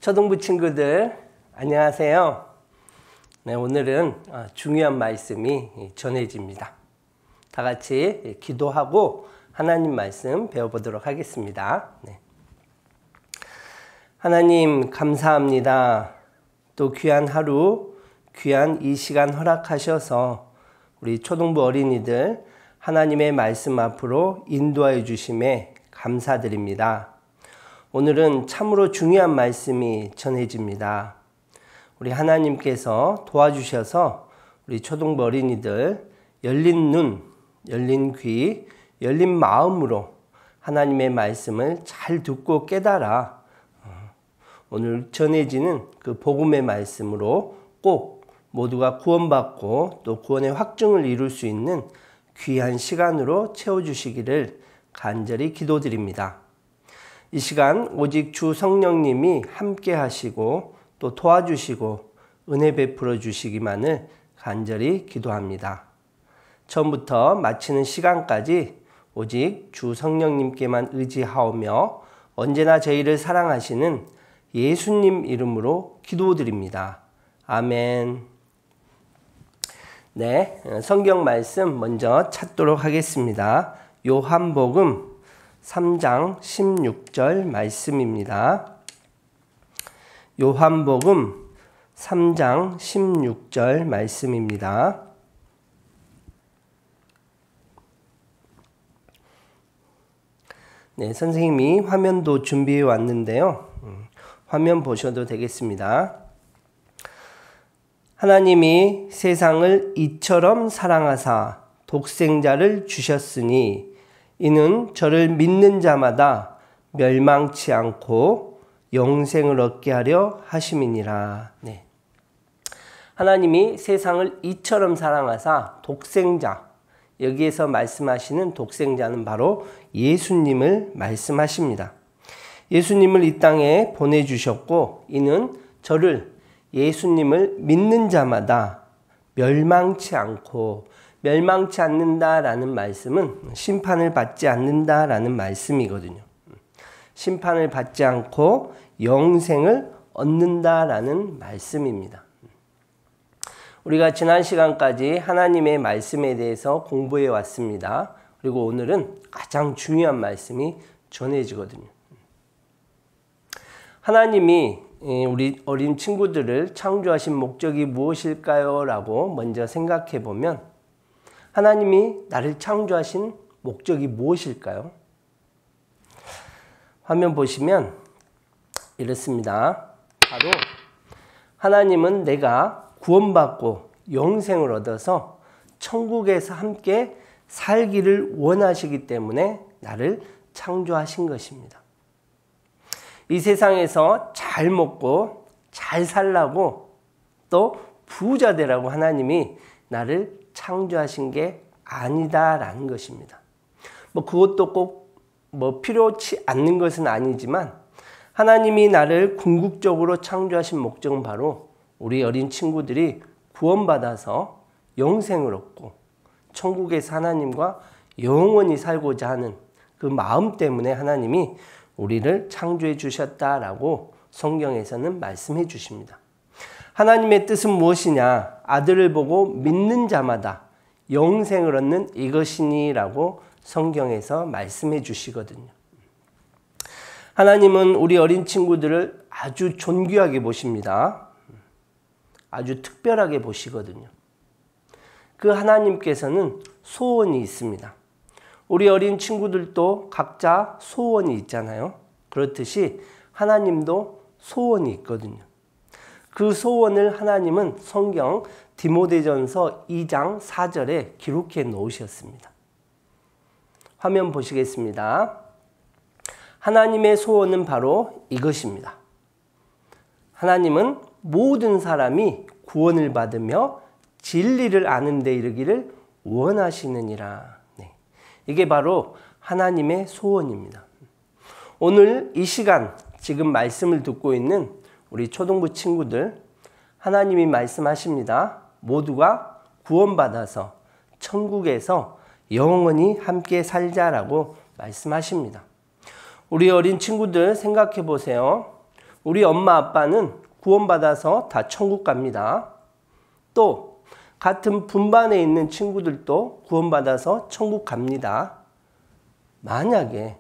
초등부 친구들 안녕하세요. 네, 오늘은 중요한 말씀이 전해집니다. 다 같이 기도하고 하나님 말씀 배워보도록 하겠습니다. 네. 하나님 감사합니다. 또 귀한 하루, 귀한 이 시간 허락하셔서 우리 초등부 어린이들 하나님의 말씀 앞으로 인도하여 주심에 감사드립니다. 오늘은 참으로 중요한 말씀이 전해집니다. 우리 하나님께서 도와주셔서 우리 초등부 어린이들 열린 눈, 열린 귀, 열린 마음으로 하나님의 말씀을 잘 듣고 깨달아 오늘 전해지는 그 복음의 말씀으로 꼭 모두가 구원받고 또 구원의 확증을 이룰 수 있는 귀한 시간으로 채워주시기를 간절히 기도드립니다. 이 시간 오직 주 성령님이 함께 하시고 또 도와주시고 은혜 베풀어 주시기만을 간절히 기도합니다. 처음부터 마치는 시간까지 오직 주 성령님께만 의지하오며 언제나 저희를 사랑하시는 예수님 이름으로 기도드립니다. 아멘. 네, 성경 말씀 먼저 찾도록 하겠습니다. 요한복음 3장 16절 말씀입니다. 요한복음 3장 16절 말씀입니다. 네, 선생님이 화면도 준비해 왔는데요. 화면 보셔도 되겠습니다. 하나님이 세상을 이처럼 사랑하사 독생자를 주셨으니 이는 저를 믿는 자마다 멸망치 않고 영생을 얻게 하려 하심이니라. 네. 하나님이 세상을 이처럼 사랑하사 독생자, 여기에서 말씀하시는 독생자는 바로 예수님을 말씀하십니다. 예수님을 이 땅에 보내주셨고 이는 저를 예수님을 믿는 자마다 멸망치 않고 멸망치 않는다라는 말씀은 심판을 받지 않는다라는 말씀이거든요. 심판을 받지 않고 영생을 얻는다라는 말씀입니다. 우리가 지난 시간까지 하나님의 말씀에 대해서 공부해 왔습니다. 그리고 오늘은 가장 중요한 말씀이 전해지거든요. 하나님이 우리 어린 친구들을 창조하신 목적이 무엇일까요? 라고 먼저 생각해 보면 하나님이 나를 창조하신 목적이 무엇일까요? 화면 보시면 이렇습니다. 바로 하나님은 내가 구원받고 영생을 얻어서 천국에서 함께 살기를 원하시기 때문에 나를 창조하신 것입니다. 이 세상에서 잘 먹고 잘 살라고 또 부자 되라고 하나님이 나를 창조하신 게 아니다라는 것입니다. 그것도 꼭 필요치 않는 것은 아니지만 하나님이 나를 궁극적으로 창조하신 목적은 바로 우리 어린 친구들이 구원받아서 영생을 얻고 천국에서 하나님과 영원히 살고자 하는 그 마음 때문에 하나님이 우리를 창조해 주셨다라고 성경에서는 말씀해 주십니다. 하나님의 뜻은 무엇이냐? 아들을 보고 믿는 자마다 영생을 얻는 이것이니라고 성경에서 말씀해 주시거든요. 하나님은 우리 어린 친구들을 아주 존귀하게 보십니다. 아주 특별하게 보시거든요. 그 하나님께서는 소원이 있습니다. 우리 어린 친구들도 각자 소원이 있잖아요. 그렇듯이 하나님도 소원이 있거든요. 그 소원을 하나님은 성경 디모데전서 2장 4절에 기록해 놓으셨습니다. 화면 보시겠습니다. 하나님의 소원은 바로 이것입니다. 하나님은 모든 사람이 구원을 받으며 진리를 아는 데 이르기를 원하시느니라. 네. 이게 바로 하나님의 소원입니다. 오늘 이 시간 지금 말씀을 듣고 있는 우리 초등부 친구들, 하나님이 말씀하십니다. 모두가 구원받아서 천국에서 영원히 함께 살자라고 말씀하십니다. 우리 어린 친구들 생각해 보세요. 우리 엄마 아빠는 구원받아서 다 천국 갑니다. 또 같은 분반에 있는 친구들도 구원받아서 천국 갑니다. 만약에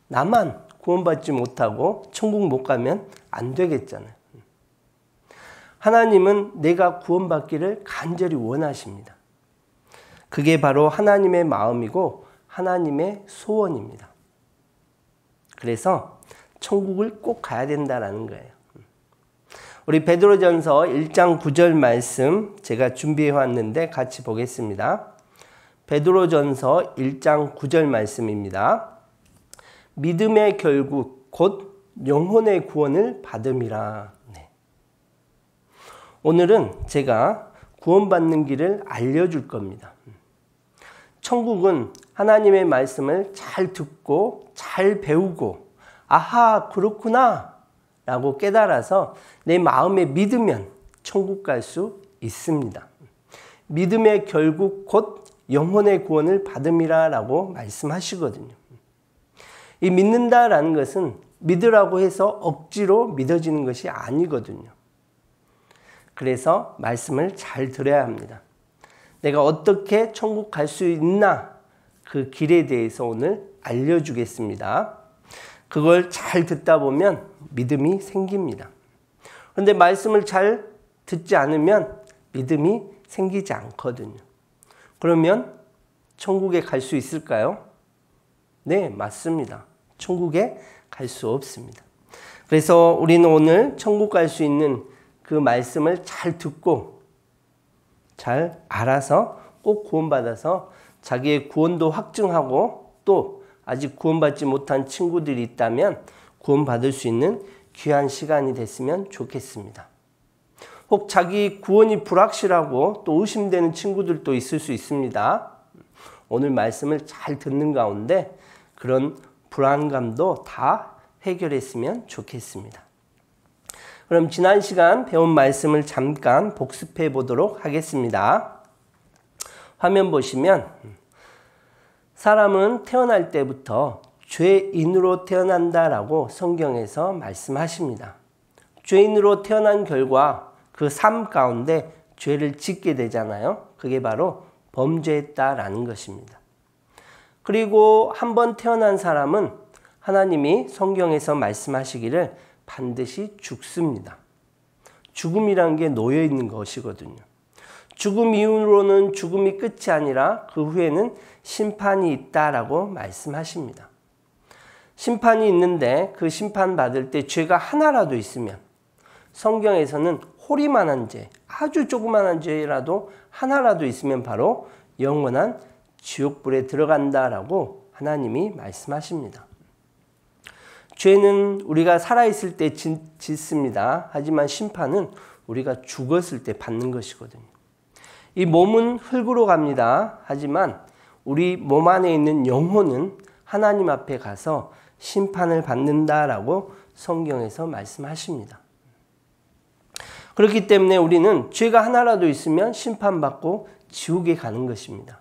나만 구원받지 못하고 천국 못 가면 안 되겠잖아요. 하나님은 내가 구원받기를 간절히 원하십니다. 그게 바로 하나님의 마음이고 하나님의 소원입니다. 그래서 천국을 꼭 가야 된다라는 거예요. 우리 베드로전서 1장 9절 말씀 제가 준비해 왔는데 같이 보겠습니다. 베드로전서 1장 9절 말씀입니다. 믿음의 결국 곧 영혼의 구원을 받음이라. 네. 오늘은 제가 구원받는 길을 알려줄 겁니다. 천국은 하나님의 말씀을 잘 듣고 잘 배우고 아하 그렇구나 라고 깨달아서 내 마음에 믿으면 천국 갈 수 있습니다. 믿음의 결국 곧 영혼의 구원을 받음이라 라고 말씀하시거든요. 이 믿는다라는 것은 믿으라고 해서 억지로 믿어지는 것이 아니거든요. 그래서 말씀을 잘 들어야 합니다. 내가 어떻게 천국 갈 수 있나 그 길에 대해서 오늘 알려주겠습니다. 그걸 잘 듣다 보면 믿음이 생깁니다. 그런데 말씀을 잘 듣지 않으면 믿음이 생기지 않거든요. 그러면 천국에 갈 수 있을까요? 네, 맞습니다. 천국에 갈 수 없습니다. 그래서 우리는 오늘 천국 갈 수 있는 그 말씀을 잘 듣고 잘 알아서 꼭 구원받아서 자기의 구원도 확증하고 또 아직 구원받지 못한 친구들이 있다면 구원받을 수 있는 귀한 시간이 됐으면 좋겠습니다. 혹 자기 구원이 불확실하고 또 의심되는 친구들도 있을 수 있습니다. 오늘 말씀을 잘 듣는 가운데 그런 불안감도 다 해결했으면 좋겠습니다. 그럼 지난 시간 배운 말씀을 잠깐 복습해 보도록 하겠습니다. 화면 보시면 사람은 태어날 때부터 죄인으로 태어난다라고 성경에서 말씀하십니다. 죄인으로 태어난 결과 그 삶 가운데 죄를 짓게 되잖아요. 그게 바로 범죄했다라는 것입니다. 그리고 한번 태어난 사람은 하나님이 성경에서 말씀하시기를 반드시 죽습니다. 죽음이란 게 놓여 있는 것이거든요. 죽음 이후로는 죽음이 끝이 아니라 그 후에는 심판이 있다라고 말씀하십니다. 심판이 있는데 그 심판 받을 때 죄가 하나라도 있으면 성경에서는 호리만한 죄, 아주 조그만한 죄라도 하나라도 있으면 바로 영원한 지옥불에 들어간다라고 하나님이 말씀하십니다. 죄는 우리가 살아있을 때 짓습니다. 하지만 심판은 우리가 죽었을 때 받는 것이거든요. 이 몸은 흙으로 갑니다. 하지만 우리 몸 안에 있는 영혼은 하나님 앞에 가서 심판을 받는다라고 성경에서 말씀하십니다. 그렇기 때문에 우리는 죄가 하나라도 있으면 심판받고 지옥에 가는 것입니다.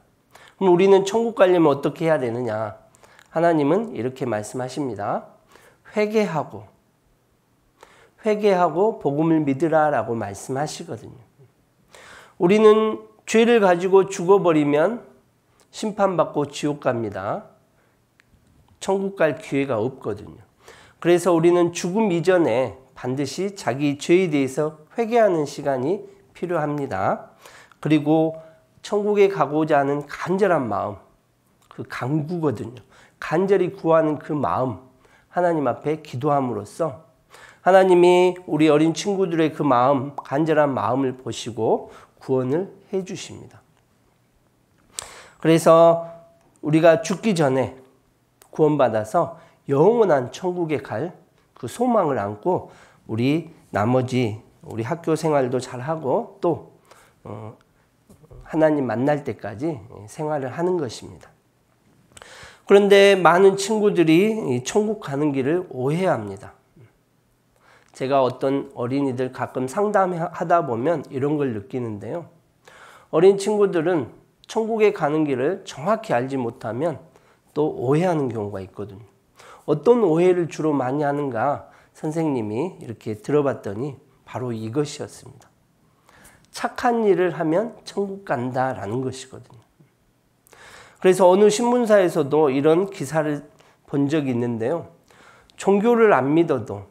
그럼 우리는 천국 가려면 어떻게 해야 되느냐? 하나님은 이렇게 말씀하십니다. 회개하고 복음을 믿으라라고 말씀하시거든요. 우리는 죄를 가지고 죽어버리면 심판받고 지옥 갑니다. 천국 갈 기회가 없거든요. 그래서 우리는 죽음 이전에 반드시 자기 죄에 대해서 회개하는 시간이 필요합니다. 그리고 천국에 가고자 하는 간절한 마음, 그 간구거든요. 간절히 구하는 그 마음, 하나님 앞에 기도함으로써 하나님이 우리 어린 친구들의 그 마음, 간절한 마음을 보시고 구원을 해 주십니다. 그래서 우리가 죽기 전에 구원받아서 영원한 천국에 갈 그 소망을 안고 우리 나머지 우리 학교 생활도 잘하고 또 하나님 만날 때까지 생활을 하는 것입니다. 그런데 많은 친구들이 천국 가는 길을 오해합니다. 제가 어떤 어린이들 가끔 상담하다 보면 이런 걸 느끼는데요. 어린 친구들은 천국에 가는 길을 정확히 알지 못하면 또 오해하는 경우가 있거든요. 어떤 오해를 주로 많이 하는가? 선생님이 이렇게 들어봤더니 바로 이것이었습니다. 착한 일을 하면 천국 간다라는 것이거든요. 그래서 어느 신문사에서도 이런 기사를 본 적이 있는데요. 종교를 안 믿어도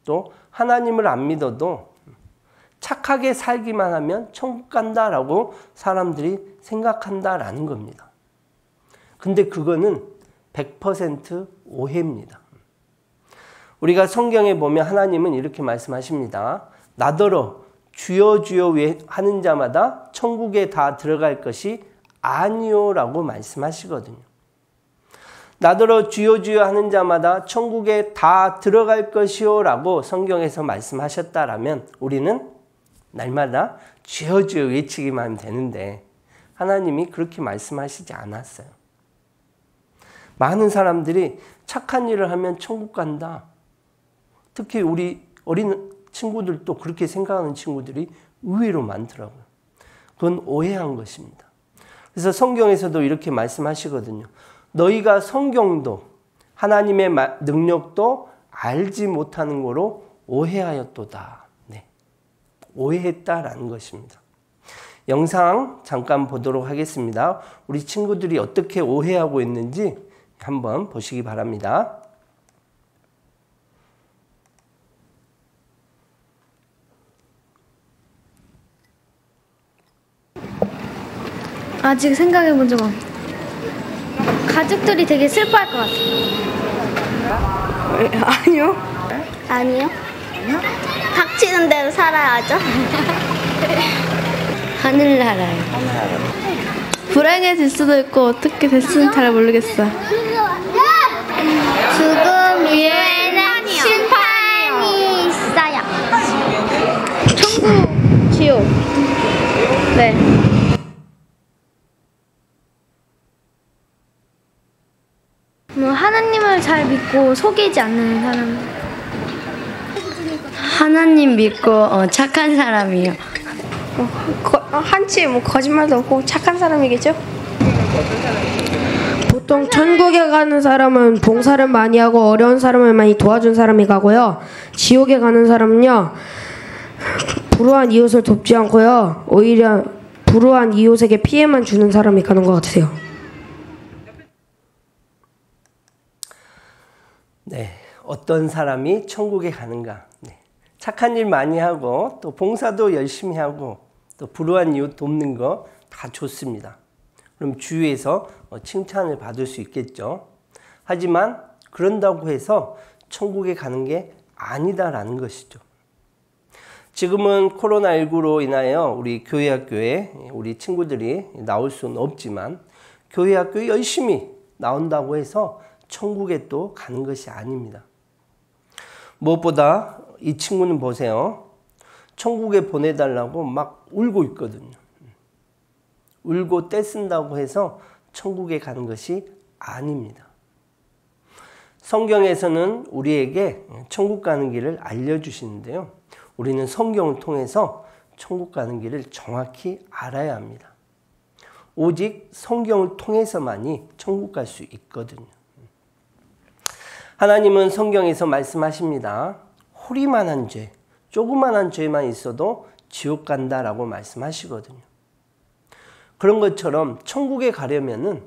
또 하나님을 안 믿어도 착하게 살기만 하면 천국 간다라고 사람들이 생각한다라는 겁니다. 근데 그거는 100% 오해입니다. 우리가 성경에 보면 하나님은 이렇게 말씀하십니다. 나더러 주여 주여 하는 자마다 천국에 다 들어갈 것이 아니요라고 말씀하시거든요. 나더러 주여 주여 하는 자마다 천국에 다 들어갈 것이요라고 성경에서 말씀하셨다라면 우리는 날마다 주여 주여 외치기만 하면 되는데 하나님이 그렇게 말씀하시지 않았어요. 많은 사람들이 착한 일을 하면 천국 간다. 특히 우리 어린 친구들도 그렇게 생각하는 친구들이 의외로 많더라고요. 그건 오해한 것입니다. 그래서 성경에서도 이렇게 말씀하시거든요. 너희가 성경도 하나님의 능력도 알지 못하는 거로 오해하였도다. 네. 오해했다라는 것입니다. 영상 잠깐 보도록 하겠습니다. 우리 친구들이 어떻게 오해하고 있는지 한번 보시기 바랍니다. 아직 생각해 본 적 없어. 가족들이 되게 슬퍼할 것 같아. 아니요. 아니요? 닥치는 대로 살아야죠. 하늘나라요. 불행해질 수도 있고 어떻게 됐을지 잘 모르겠어. 죽음 이외에는 심판이 있어요. 천국, 지옥. 네. 하나님을 잘 믿고 속이지 않는 사람. 하나님 믿고 착한 사람이요. 한치 거짓말도 없고 착한 사람이겠죠? 보통 천국에 가는 사람은 봉사를 많이 하고 어려운 사람을 많이 도와준 사람이 가고요. 지옥에 가는 사람은요, 불우한 이웃을 돕지 않고요, 오히려 불우한 이웃에게 피해만 주는 사람이 가는 것 같으세요. 네, 어떤 사람이 천국에 가는가? 네. 착한 일 많이 하고 또 봉사도 열심히 하고 또 불우한 이웃 돕는 거 다 좋습니다. 그럼 주위에서 칭찬을 받을 수 있겠죠. 하지만 그런다고 해서 천국에 가는 게 아니다라는 것이죠. 지금은 코로나19로 인하여 우리 교회 학교에 우리 친구들이 나올 수는 없지만 교회 학교에 열심히 나온다고 해서 천국에 또 가는 것이 아닙니다. 무엇보다 이 친구는 보세요. 천국에 보내달라고 막 울고 있거든요. 울고 떼쓴다고 해서 천국에 가는 것이 아닙니다. 성경에서는 우리에게 천국 가는 길을 알려주시는데요. 우리는 성경을 통해서 천국 가는 길을 정확히 알아야 합니다. 오직 성경을 통해서만이 천국 갈 수 있거든요. 하나님은 성경에서 말씀하십니다. 호리만한 죄, 조그만한 죄만 있어도 지옥 간다라고 말씀하시거든요. 그런 것처럼 천국에 가려면은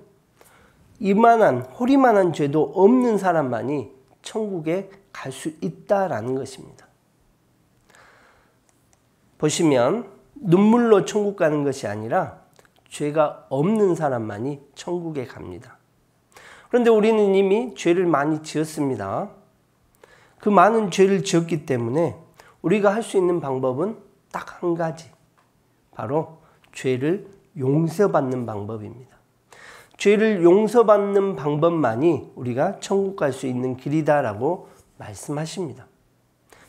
이만한 호리만한 죄도 없는 사람만이 천국에 갈 수 있다라는 것입니다. 보시면 눈물로 천국 가는 것이 아니라 죄가 없는 사람만이 천국에 갑니다. 그런데 우리는 이미 죄를 많이 지었습니다. 그 많은 죄를 지었기 때문에 우리가 할 수 있는 방법은 딱 한 가지. 바로 죄를 용서받는 방법입니다. 죄를 용서받는 방법만이 우리가 천국 갈 수 있는 길이다라고 말씀하십니다.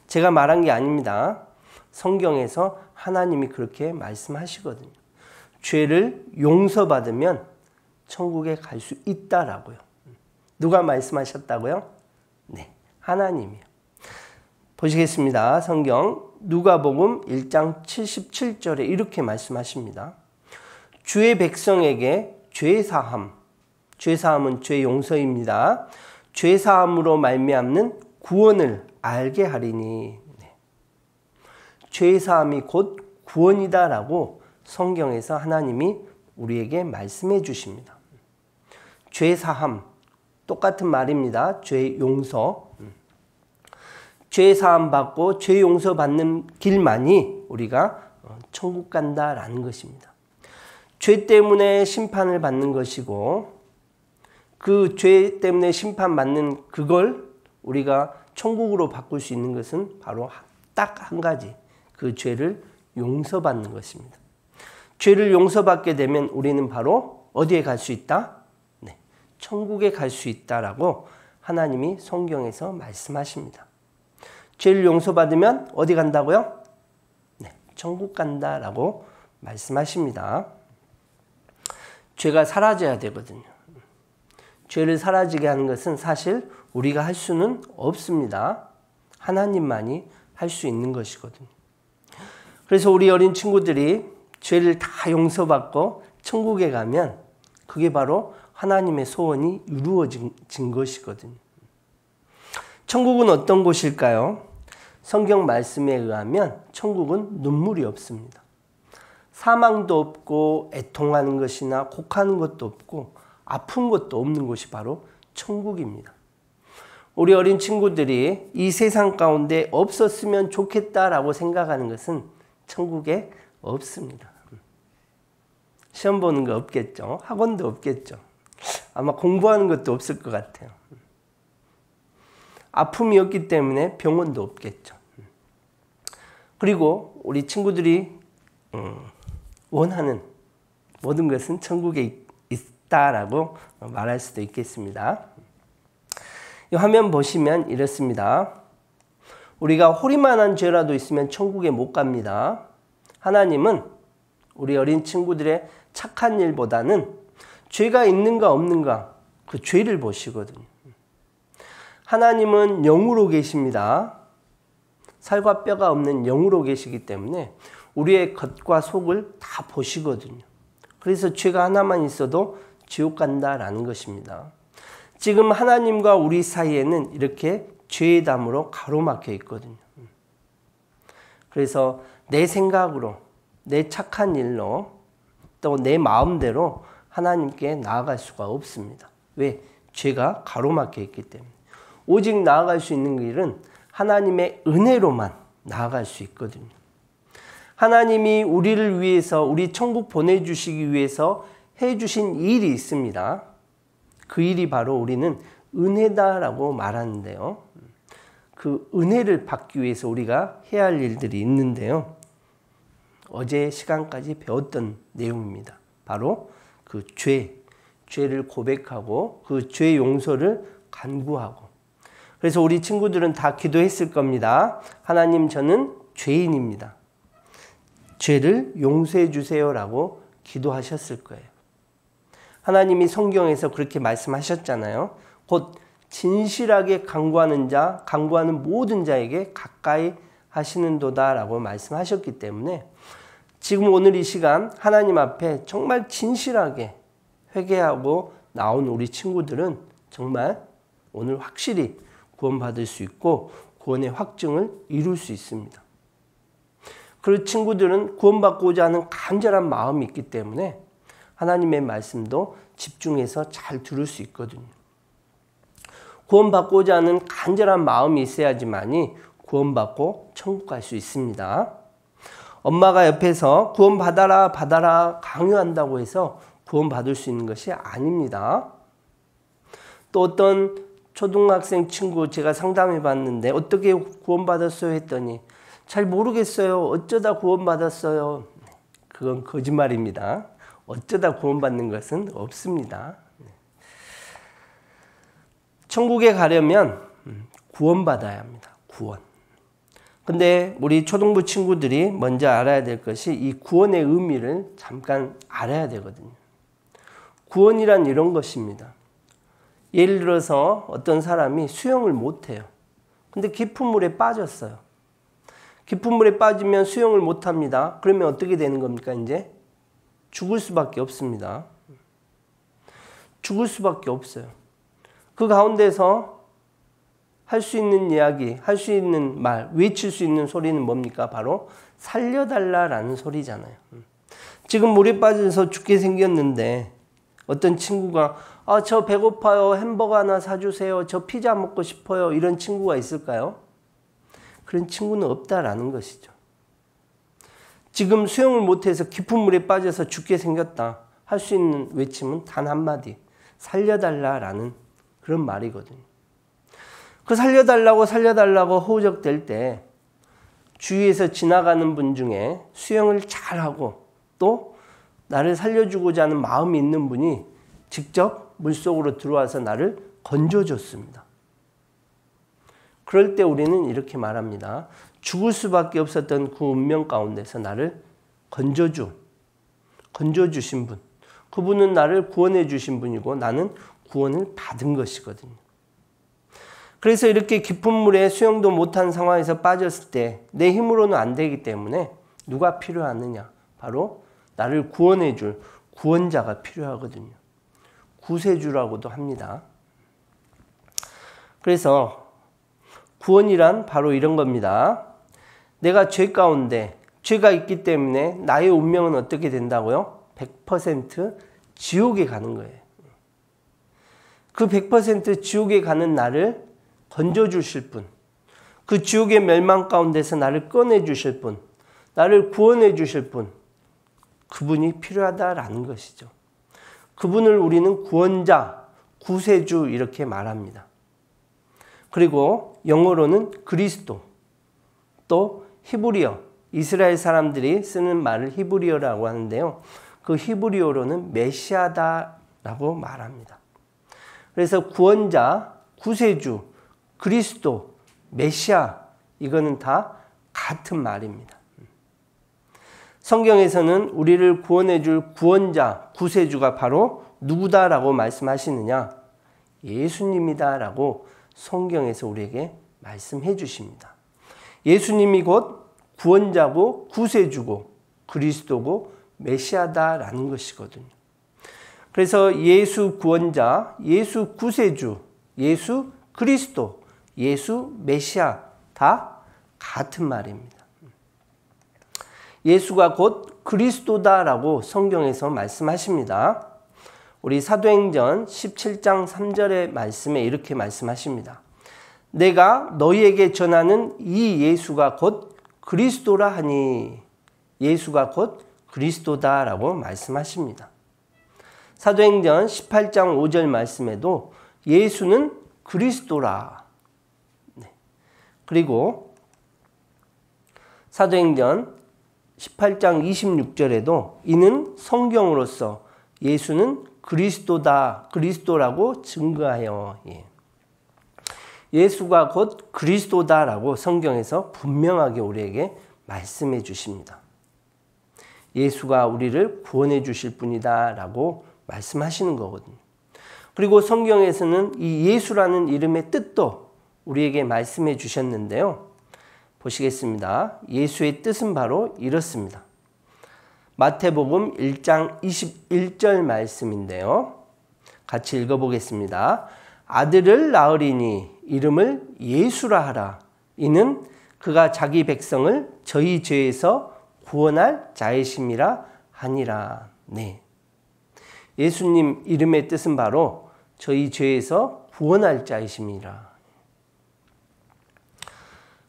제가 말한 게 아닙니다. 성경에서 하나님이 그렇게 말씀하시거든요. 죄를 용서받으면 천국에 갈 수 있다라고요. 누가 말씀하셨다고요? 네, 하나님이요. 보시겠습니다. 성경 누가복음 1장 77절에 이렇게 말씀하십니다. 주의 백성에게 죄사함, 죄사함은 죄 용서입니다. 죄사함으로 말미암는 구원을 알게 하리니. 네. 죄사함이 곧 구원이다라고 성경에서 하나님이 우리에게 말씀해 주십니다. 죄사함, 똑같은 말입니다. 죄 용서. 죄사함 받고 죄 용서 받는 길만이 우리가 천국 간다라는 것입니다. 죄 때문에 심판을 받는 것이고 그 죄 때문에 심판받는 그걸 우리가 천국으로 바꿀 수 있는 것은 바로 딱 한 가지, 그 죄를 용서받는 것입니다. 죄를 용서받게 되면 우리는 바로 어디에 갈 수 있다? 네, 천국에 갈 수 있다라고 하나님이 성경에서 말씀하십니다. 죄를 용서받으면 어디 간다고요? 네, 천국 간다라고 말씀하십니다. 죄가 사라져야 되거든요. 죄를 사라지게 하는 것은 사실 우리가 할 수는 없습니다. 하나님만이 할 수 있는 것이거든요. 그래서 우리 어린 친구들이 죄를 다 용서받고 천국에 가면 그게 바로 하나님의 소원이 이루어진 것이거든요. 천국은 어떤 곳일까요? 성경 말씀에 의하면 천국은 눈물이 없습니다. 사망도 없고 애통하는 것이나 곡하는 것도 없고 아픈 것도 없는 곳이 바로 천국입니다. 우리 어린 친구들이 이 세상 가운데 없었으면 좋겠다라고 생각하는 것은 천국에 없습니다. 시험 보는 거 없겠죠. 학원도 없겠죠. 아마 공부하는 것도 없을 것 같아요. 아픔이 없기 때문에 병원도 없겠죠. 그리고 우리 친구들이 원하는 모든 것은 천국에 있다라고 말할 수도 있겠습니다. 이 화면 보시면 이렇습니다. 우리가 호리만한 죄라도 있으면 천국에 못 갑니다. 하나님은 우리 어린 친구들의 착한 일보다는 죄가 있는가 없는가 그 죄를 보시거든요. 하나님은 영으로 계십니다. 살과 뼈가 없는 영으로 계시기 때문에 우리의 겉과 속을 다 보시거든요. 그래서 죄가 하나만 있어도 지옥 간다라는 것입니다. 지금 하나님과 우리 사이에는 이렇게 죄의 담으로 가로막혀 있거든요. 그래서 내 생각으로, 내 착한 일로, 또 내 마음대로 하나님께 나아갈 수가 없습니다. 왜? 죄가 가로막혀 있기 때문에. 오직 나아갈 수 있는 길은 하나님의 은혜로만 나아갈 수 있거든요. 하나님이 우리를 위해서, 우리 천국 보내주시기 위해서 해주신 일이 있습니다. 그 일이 바로 우리는 은혜다라고 말하는데요. 그 은혜를 받기 위해서 우리가 해야 할 일들이 있는데요. 어제 시간까지 배웠던 내용입니다. 바로 그 죄를 고백하고 그 죄 용서를 간구하고. 그래서 우리 친구들은 다 기도했을 겁니다. 하나님, 저는 죄인입니다. 죄를 용서해 주세요라고 기도하셨을 거예요. 하나님이 성경에서 그렇게 말씀하셨잖아요. 곧 진실하게 간구하는 자, 간구하는 모든 자에게 가까이 하시는도다라고 말씀하셨기 때문에 지금 오늘 이 시간 하나님 앞에 정말 진실하게 회개하고 나온 우리 친구들은 정말 오늘 확실히 구원받을 수 있고 구원의 확증을 이룰 수 있습니다. 그 친구들은 구원받고자 하는 간절한 마음이 있기 때문에 하나님의 말씀도 집중해서 잘 들을 수 있거든요. 구원받고자 하는 간절한 마음이 있어야지만이 구원받고 천국 갈 수 있습니다. 엄마가 옆에서 구원받아라 받아라 강요한다고 해서 구원받을 수 있는 것이 아닙니다. 또 어떤 초등학생 친구 제가 상담해 봤는데 어떻게 구원받았어요 했더니 잘 모르겠어요. 어쩌다 구원받았어요. 그건 거짓말입니다. 어쩌다 구원받는 것은 없습니다. 천국에 가려면 구원받아야 합니다. 구원. 근데 우리 초등부 친구들이 먼저 알아야 될 것이 이 구원의 의미를 잠깐 알아야 되거든요. 구원이란 이런 것입니다. 예를 들어서 어떤 사람이 수영을 못해요. 근데 깊은 물에 빠졌어요. 깊은 물에 빠지면 수영을 못합니다. 그러면 어떻게 되는 겁니까? 이제 죽을 수밖에 없습니다. 죽을 수밖에 없어요. 그 가운데서 할 수 있는 이야기, 할 수 있는 말, 외칠 수 있는 소리는 뭡니까? 바로 살려달라라는 소리잖아요. 지금 물에 빠져서 죽게 생겼는데 어떤 친구가 저 배고파요. 햄버거 하나 사주세요. 저 피자 먹고 싶어요. 이런 친구가 있을까요? 그런 친구는 없다라는 것이죠. 지금 수영을 못해서 깊은 물에 빠져서 죽게 생겼다. 할 수 있는 외침은 단 한마디. 살려달라라는 그런 말이거든요. 그 살려달라고 호적될 때 주위에서 지나가는 분 중에 수영을 잘하고 또 나를 살려주고자 하는 마음이 있는 분이 직접 물속으로 들어와서 나를 건져줬습니다. 그럴 때 우리는 이렇게 말합니다. 죽을 수밖에 없었던 그 운명 가운데서 나를 건져주신 분. 그분은 나를 구원해 주신 분이고 나는 구원을 받은 것이거든요. 그래서 이렇게 깊은 물에 수영도 못한 상황에서 빠졌을 때 내 힘으로는 안 되기 때문에 누가 필요하느냐? 바로 나를 구원해 줄 구원자가 필요하거든요. 구세주라고도 합니다. 그래서 구원이란 바로 이런 겁니다. 내가 죄 가운데 죄가 있기 때문에 나의 운명은 어떻게 된다고요? 100% 지옥에 가는 거예요. 그 100% 지옥에 가는 나를 건져주실 분, 그 지옥의 멸망 가운데서 나를 꺼내주실 분, 나를 구원해 주실 분, 그분이 필요하다라는 것이죠. 그분을 우리는 구원자, 구세주 이렇게 말합니다. 그리고 영어로는 그리스도, 또 히브리어, 이스라엘 사람들이 쓰는 말을 히브리어라고 하는데요. 그 히브리어로는 메시아다라고 말합니다. 그래서 구원자, 구세주, 그리스도, 메시아 이거는 다 같은 말입니다. 성경에서는 우리를 구원해 줄 구원자, 구세주가 바로 누구다라고 말씀하시느냐? 예수님이다라고 성경에서 우리에게 말씀해 주십니다. 예수님이 곧 구원자고 구세주고 그리스도고 메시아다라는 것이거든요. 그래서 예수 구원자, 예수 구세주, 예수 그리스도, 예수 메시아 다 같은 말입니다. 예수가 곧 그리스도다라고 성경에서 말씀하십니다. 우리 사도행전 17장 3절의 말씀에 이렇게 말씀하십니다. 내가 너희에게 전하는 이 예수가 곧 그리스도라 하니 예수가 곧 그리스도다라고 말씀하십니다. 사도행전 18장 5절 말씀에도 예수는 그리스도라. 네. 그리고 사도행전 18장 26절에도 이는 성경으로서 예수는 그리스도다, 그리스도라고 증거하여 예수가 곧 그리스도다라고 성경에서 분명하게 우리에게 말씀해 주십니다. 예수가 우리를 구원해 주실 분이다라고 말씀하시는 거거든요. 그리고 성경에서는 이 예수라는 이름의 뜻도 우리에게 말씀해 주셨는데요. 보시겠습니다. 예수의 뜻은 바로 이렇습니다. 마태복음 1장 21절 말씀인데요. 같이 읽어보겠습니다. 아들을 낳으리니 이름을 예수라 하라. 이는 그가 자기 백성을 저희 죄에서 구원할 자이심이라 하니라. 네. 예수님 이름의 뜻은 바로 저희 죄에서 구원할 자이심이라.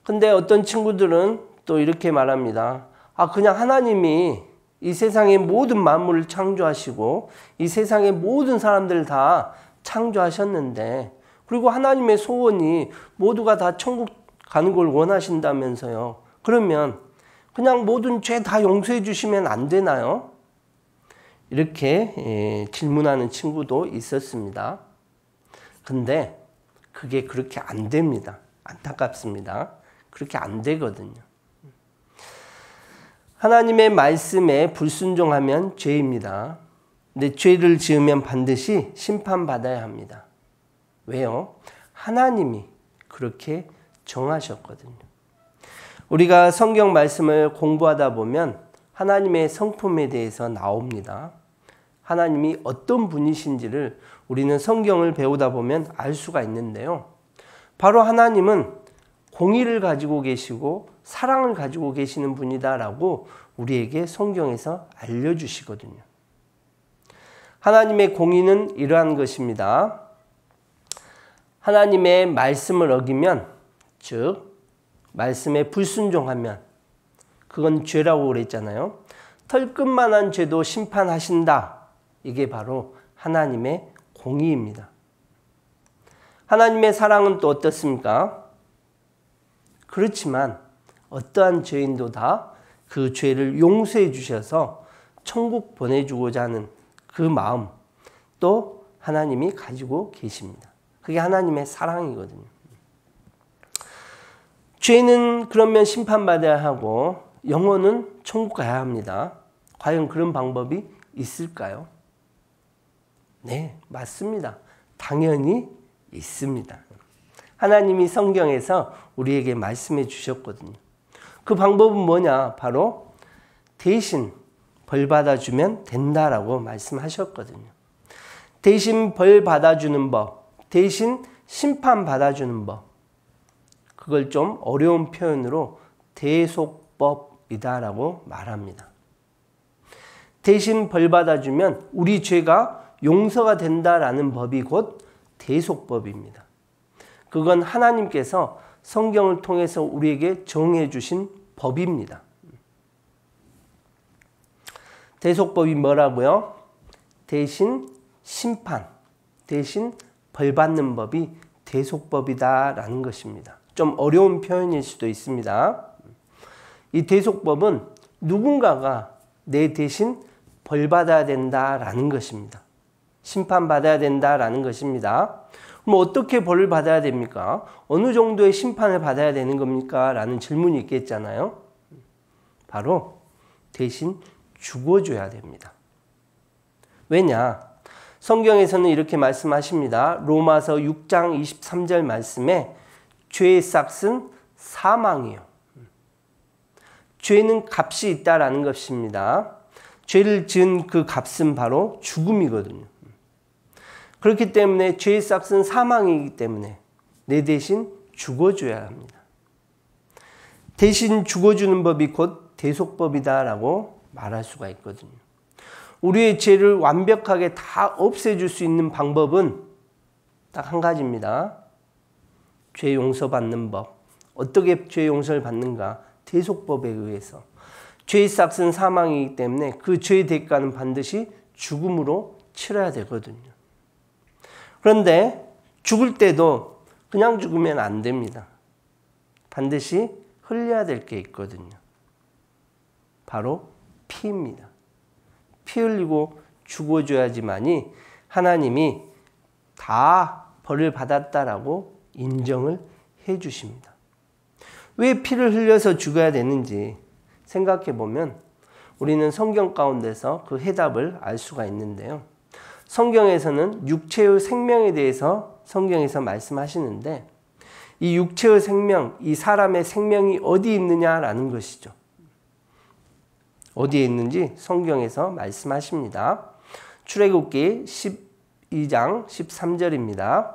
근데 어떤 친구들은 또 이렇게 말합니다. 그냥 하나님이 이 세상의 모든 만물을 창조하시고 이 세상의 모든 사람들을 다 창조하셨는데 그리고 하나님의 소원이 모두가 다 천국 가는 걸 원하신다면서요. 그러면 그냥 모든 죄 다 용서해 주시면 안 되나요? 이렇게 질문하는 친구도 있었습니다. 근데 그게 그렇게 안 됩니다. 안타깝습니다. 그렇게 안 되거든요. 하나님의 말씀에 불순종하면 죄입니다. 근데 죄를 지으면 반드시 심판받아야 합니다. 왜요? 하나님이 그렇게 정하셨거든요. 우리가 성경 말씀을 공부하다 보면 하나님의 성품에 대해서 나옵니다. 하나님이 어떤 분이신지를 우리는 성경을 배우다 보면 알 수가 있는데요. 바로 하나님은 공의를 가지고 계시고 사랑을 가지고 계시는 분이다라고 우리에게 성경에서 알려주시거든요. 하나님의 공의는 이러한 것입니다. 하나님의 말씀을 어기면, 즉 말씀에 불순종하면 그건 죄라고 그랬잖아요. 털끝만한 죄도 심판하신다. 이게 바로 하나님의 공의입니다. 하나님의 사랑은 또 어떻습니까? 그렇지만 어떠한 죄인도 다 그 죄를 용서해 주셔서 천국 보내주고자 하는 그 마음 또 하나님이 가지고 계십니다. 그게 하나님의 사랑이거든요. 죄는 그러면 심판받아야 하고 영혼은 천국 가야 합니다. 과연 그런 방법이 있을까요? 네, 맞습니다. 당연히 있습니다. 하나님이 성경에서 우리에게 말씀해 주셨거든요. 그 방법은 뭐냐? 바로 대신 벌 받아주면 된다라고 말씀하셨거든요. 대신 벌 받아주는 법, 대신 심판 받아주는 법. 그걸 좀 어려운 표현으로 대속법이다라고 말합니다. 대신 벌 받아주면 우리 죄가 용서가 된다라는 법이 곧 대속법입니다. 그건 하나님께서 성경을 통해서 우리에게 정해 주신 법입니다. 대속법이 뭐라고요? 대신 심판, 대신 벌 받는 법이 대속법이다라는 것입니다. 좀 어려운 표현일 수도 있습니다. 이 대속법은 누군가가 내 대신 벌 받아야 된다라는 것입니다. 심판받아야 된다라는 것입니다. 그럼 어떻게 벌을 받아야 됩니까? 어느 정도의 심판을 받아야 되는 겁니까? 라는 질문이 있겠잖아요. 바로 대신 죽어줘야 됩니다. 왜냐? 성경에서는 이렇게 말씀하십니다. 로마서 6장 23절 말씀에 죄의 싹은 사망이요. 죄는 값이 있다라는 것입니다. 죄를 지은 그 값은 바로 죽음이거든요. 그렇기 때문에 죄의 싹은 사망이기 때문에 내 대신 죽어줘야 합니다. 대신 죽어주는 법이 곧 대속법이다라고 말할 수가 있거든요. 우리의 죄를 완벽하게 다 없애줄 수 있는 방법은 딱 한 가지입니다. 죄 용서받는 법. 어떻게 죄 용서를 받는가? 대속법에 의해서. 죄의 싹은 사망이기 때문에 그 죄의 대가는 반드시 죽음으로 치러야 되거든요. 그런데 죽을 때도 그냥 죽으면 안 됩니다. 반드시 흘려야 될 게 있거든요. 바로 피입니다. 피 흘리고 죽어줘야지만이 하나님이 다 벌을 받았다라고 인정을 해 주십니다. 왜 피를 흘려서 죽어야 되는지 생각해 보면 우리는 성경 가운데서 그 해답을 알 수가 있는데요. 성경에서는 육체의 생명에 대해서 성경에서 말씀하시는데 이 육체의 생명, 이 사람의 생명이 어디 있느냐라는 것이죠. 어디에 있는지 성경에서 말씀하십니다. 출애굽기 12장 13절입니다.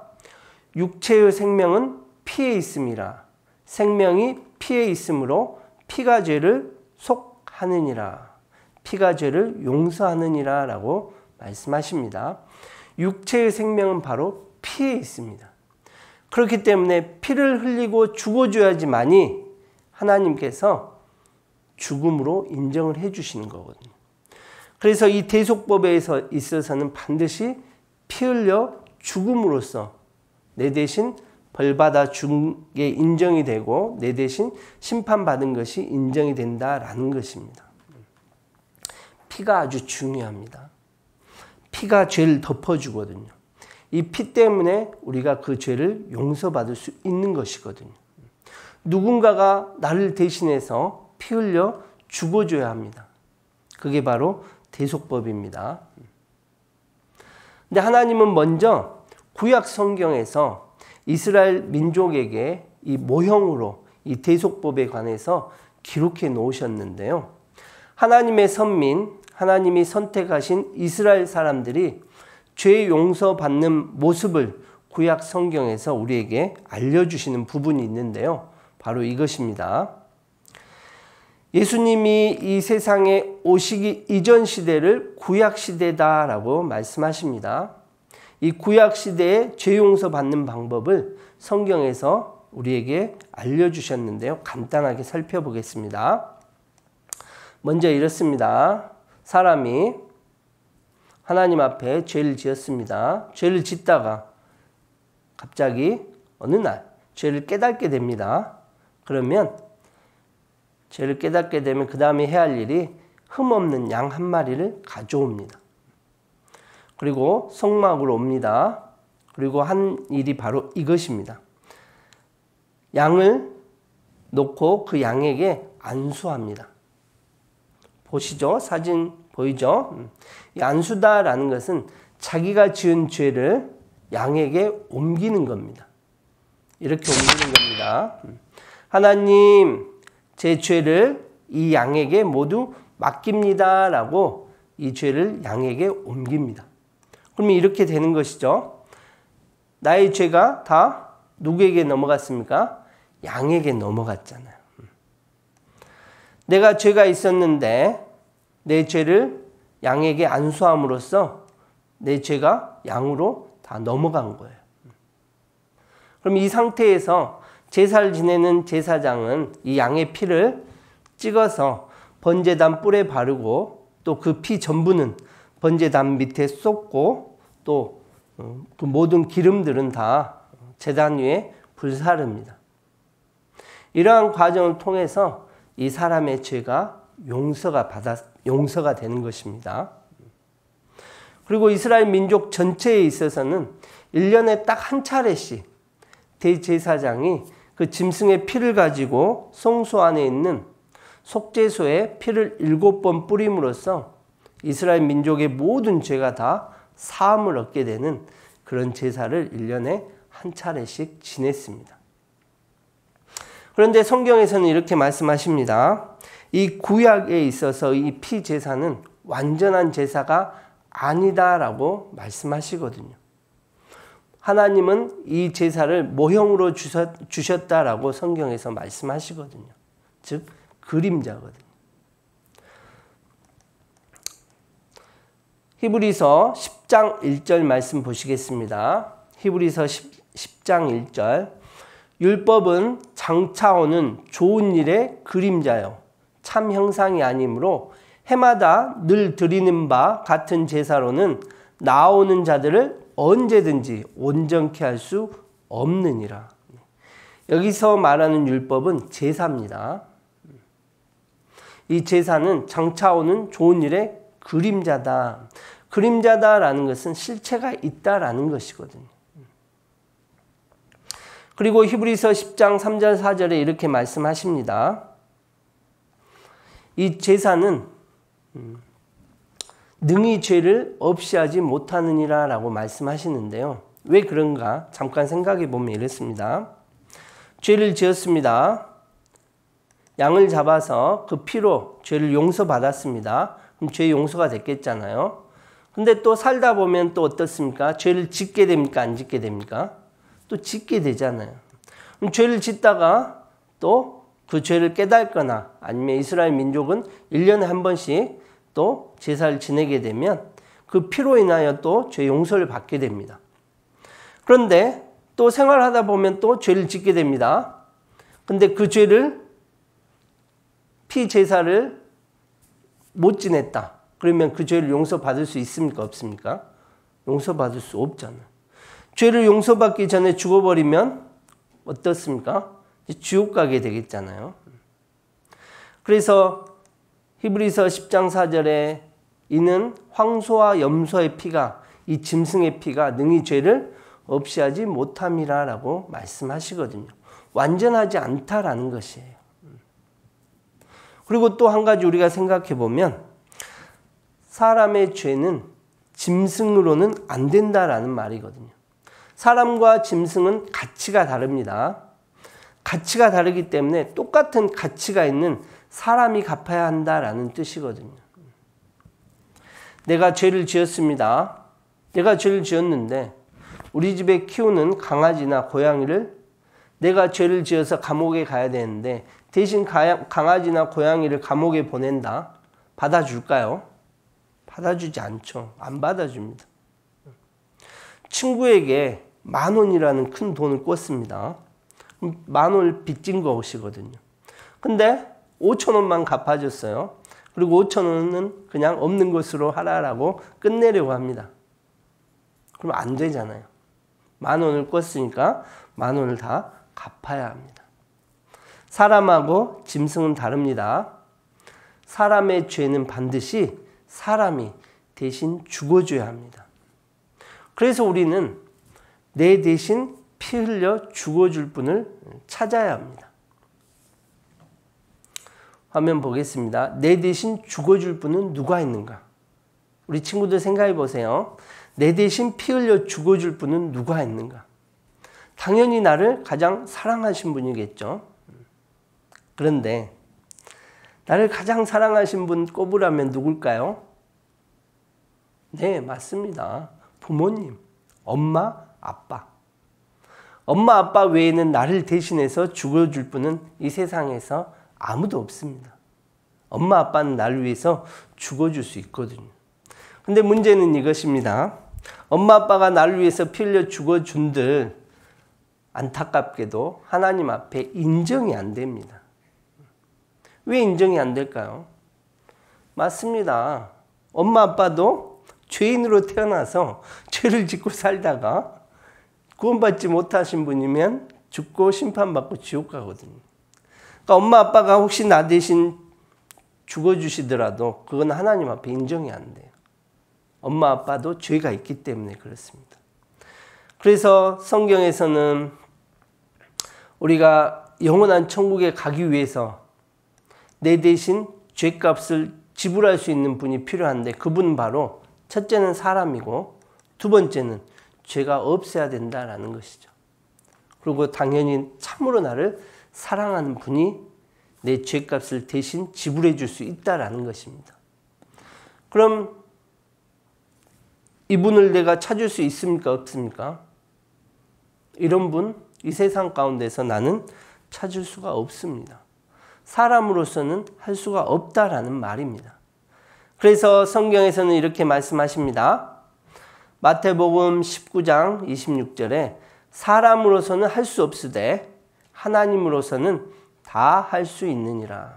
육체의 생명은 피에 있음이라. 생명이 피에 있으므로 피가 죄를 속하느니라. 피가 죄를 용서하느니라 라고 말씀하십니다. 육체의 생명은 바로 피에 있습니다. 그렇기 때문에 피를 흘리고 죽어줘야지만이 하나님께서 죽음으로 인정을 해 주시는 거거든요. 그래서 이 대속법에 있어서는 반드시 피 흘려 죽음으로써 내 대신 벌받아 죽은 게 인정이 되고 내 대신 심판받은 것이 인정이 된다라는 것입니다. 피가 아주 중요합니다. 피가 죄를 덮어주거든요. 이 피 때문에 우리가 그 죄를 용서받을 수 있는 것이거든요. 누군가가 나를 대신해서 피 흘려 죽어줘야 합니다. 그게 바로 대속법입니다. 근데 하나님은 먼저 구약 성경에서 이스라엘 민족에게 이 모형으로 이 대속법에 관해서 기록해 놓으셨는데요. 하나님의 선민, 하나님이 선택하신 이스라엘 사람들이 죄 용서받는 모습을 구약 성경에서 우리에게 알려주시는 부분이 있는데요. 바로 이것입니다. 예수님이 이 세상에 오시기 이전 시대를 구약 시대다라고 말씀하십니다. 이 구약 시대에 죄 용서 받는 방법을 성경에서 우리에게 알려주셨는데요. 간단하게 살펴보겠습니다. 먼저 이렇습니다. 사람이 하나님 앞에 죄를 지었습니다. 죄를 짓다가 갑자기 어느 날 죄를 깨닫게 됩니다. 그러면 죄를 깨닫게 되면 그 다음에 해야 할 일이 흠없는 양 한 마리를 가져옵니다. 그리고 성막으로 옵니다. 그리고 한 일이 바로 이것입니다. 양을 놓고 그 양에게 안수합니다. 보시죠? 사진 보이죠? 이 안수다라는 것은 자기가 지은 죄를 양에게 옮기는 겁니다. 이렇게 옮기는 겁니다. 하나님, 제 죄를 이 양에게 모두 맡깁니다 라고 이 죄를 양에게 옮깁니다. 그러면 이렇게 되는 것이죠. 나의 죄가 다 누구에게 넘어갔습니까? 양에게 넘어갔잖아요. 내가 죄가 있었는데 내 죄를 양에게 안수함으로써 내 죄가 양으로 다 넘어간 거예요. 그럼 이 상태에서 제사를 지내는 제사장은 이 양의 피를 찍어서 번제단 뿔에 바르고 또 그 피 전부는 번제단 밑에 쏟고 또 그 모든 기름들은 다 제단 위에 불사릅니다. 이러한 과정을 통해서 이 사람의 죄가 용서가 되는 것입니다. 그리고 이스라엘 민족 전체에 있어서는 1년에 딱 한 차례씩 대제사장이 그 짐승의 피를 가지고 성소 안에 있는 속죄소에 피를 7번 뿌림으로써 이스라엘 민족의 모든 죄가 다 사함을 얻게 되는 그런 제사를 1년에 한 차례씩 지냈습니다. 그런데 성경에서는 이렇게 말씀하십니다. 이 구약에 있어서 이 피 제사는 완전한 제사가 아니다라고 말씀하시거든요. 하나님은 이 제사를 모형으로 주셨다라고 성경에서 말씀하시거든요. 즉 그림자거든요. 히브리서 10장 1절 말씀 보시겠습니다. 히브리서 10장 1절 율법은 장차오는 좋은 일의 그림자요 참 형상이 아니므로 해마다 늘 드리는 바 같은 제사로는 나오는 자들을 언제든지 온전케 할 수 없느니라. 여기서 말하는 율법은 제사입니다. 이 제사는 장차오는 좋은 일의 그림자다. 그림자다라는 것은 실체가 있다라는 것이거든요. 그리고 히브리서 10장 3절 4절에 이렇게 말씀하십니다. 이 제사는 능히 죄를 없이 하지 못하느니라 라고 말씀하시는데요. 왜 그런가? 잠깐 생각해 보면 이렇습니다. 죄를 지었습니다. 양을 잡아서 그 피로 죄를 용서받았습니다. 그럼 죄 용서가 됐겠잖아요. 근데 또 살다 보면 또 어떻습니까? 죄를 짓게 됩니까? 안 짓게 됩니까? 또 짓게 되잖아요. 그럼 죄를 짓다가 또 그 죄를 깨닫거나 아니면 이스라엘 민족은 1년에 한 번씩 또 제사를 지내게 되면 그 피로 인하여 또 죄 용서를 받게 됩니다. 그런데 또 생활하다 보면 또 죄를 짓게 됩니다. 근데 그 죄를 피 제사를 못 지냈다. 그러면 그 죄를 용서받을 수 있습니까? 없습니까? 용서받을 수 없잖아요. 죄를 용서받기 전에 죽어버리면 어떻습니까? 지옥 가게 되겠잖아요. 그래서 히브리서 10장 4절에 이는 황소와 염소의 피가 이 짐승의 피가 능히 죄를 없이 하지 못함이라 라고 말씀하시거든요. 완전하지 않다라는 것이에요. 그리고 또 한 가지 우리가 생각해 보면 사람의 죄는 짐승으로는 안 된다라는 말이거든요. 사람과 짐승은 가치가 다릅니다. 가치가 다르기 때문에 똑같은 가치가 있는 사람이 갚아야 한다라는 뜻이거든요. 내가 죄를 지었습니다. 내가 죄를 지었는데 우리 집에 키우는 강아지나 고양이를 내가 죄를 지어서 감옥에 가야 되는데 대신 강아지나 고양이를 감옥에 보낸다. 받아줄까요? 받아주지 않죠. 안 받아줍니다. 친구에게 10,000원이라는 큰 돈을 꿨습니다. 10,000원을 빚진 것이거든요. 근데 5,000원만 갚아줬어요. 그리고 5,000원은 그냥 없는 것으로 하라라고 끝내려고 합니다. 그럼 안 되잖아요. 10,000원을 꿨으니까 10,000원을 다 갚아야 합니다. 사람하고 짐승은 다릅니다. 사람의 죄는 반드시 사람이 대신 죽어줘야 합니다. 그래서 우리는 내 대신 피 흘려 죽어줄 분을 찾아야 합니다. 화면 보겠습니다. 내 대신 죽어줄 분은 누가 있는가? 우리 친구들 생각해 보세요. 내 대신 피 흘려 죽어줄 분은 누가 있는가? 당연히 나를 가장 사랑하신 분이겠죠. 그런데 나를 가장 사랑하신 분 꼽으라면 누굴까요? 네, 맞습니다. 부모님, 엄마, 아빠. 엄마, 아빠 외에는 나를 대신해서 죽어줄 분은 이 세상에서 아무도 없습니다. 엄마, 아빠는 나를 위해서 죽어줄 수 있거든요. 근데 문제는 이것입니다. 엄마, 아빠가 나를 위해서 피 흘려 죽어준들 안타깝게도 하나님 앞에 인정이 안 됩니다. 왜 인정이 안 될까요? 맞습니다. 엄마, 아빠도 죄인으로 태어나서 죄를 짓고 살다가 구원받지 못하신 분이면 죽고 심판받고 지옥 가거든요. 그러니까 엄마, 아빠가 혹시 나 대신 죽어주시더라도 그건 하나님 앞에 인정이 안 돼요. 엄마, 아빠도 죄가 있기 때문에 그렇습니다. 그래서 성경에서는 우리가 영원한 천국에 가기 위해서 내 대신 죄값을 지불할 수 있는 분이 필요한데 그분은 바로 첫째는 사람이고 두 번째는 죄가 없어야 된다라는 것이죠. 그리고 당연히 참으로 나를 사랑하는 분이 내 죄값을 대신 지불해 줄 수 있다라는 것입니다. 그럼 이분을 내가 찾을 수 있습니까? 없습니까? 이런 분, 이 세상 가운데서 나는 찾을 수가 없습니다. 사람으로서는 할 수가 없다라는 말입니다. 그래서 성경에서는 이렇게 말씀하십니다. 마태복음 19장 26절에 사람으로서는 할 수 없으되 하나님으로서는 다 할 수 있느니라.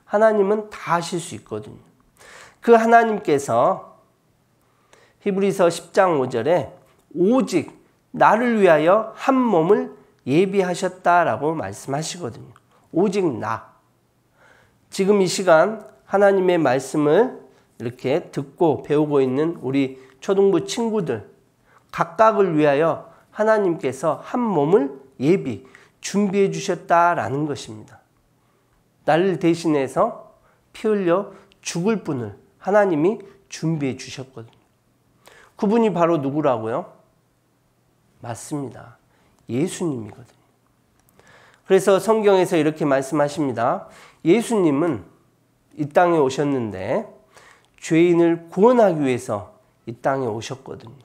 하나님은 다 하실 수 있거든요. 그 하나님께서 히브리서 10장 5절에 오직 나를 위하여 한 몸을 예비하셨다라고 말씀하시거든요. 오직 나. 지금 이 시간 하나님의 말씀을 이렇게 듣고 배우고 있는 우리 초등부 친구들 각각을 위하여 하나님께서 한 몸을 준비해 주셨다라는 것입니다. 나를 대신해서 피 흘려 죽을 분을 하나님이 준비해 주셨거든요. 그분이 바로 누구라고요? 맞습니다. 예수님이거든요. 그래서 성경에서 이렇게 말씀하십니다. 예수님은 이 땅에 오셨는데 죄인을 구원하기 위해서 이 땅에 오셨거든요.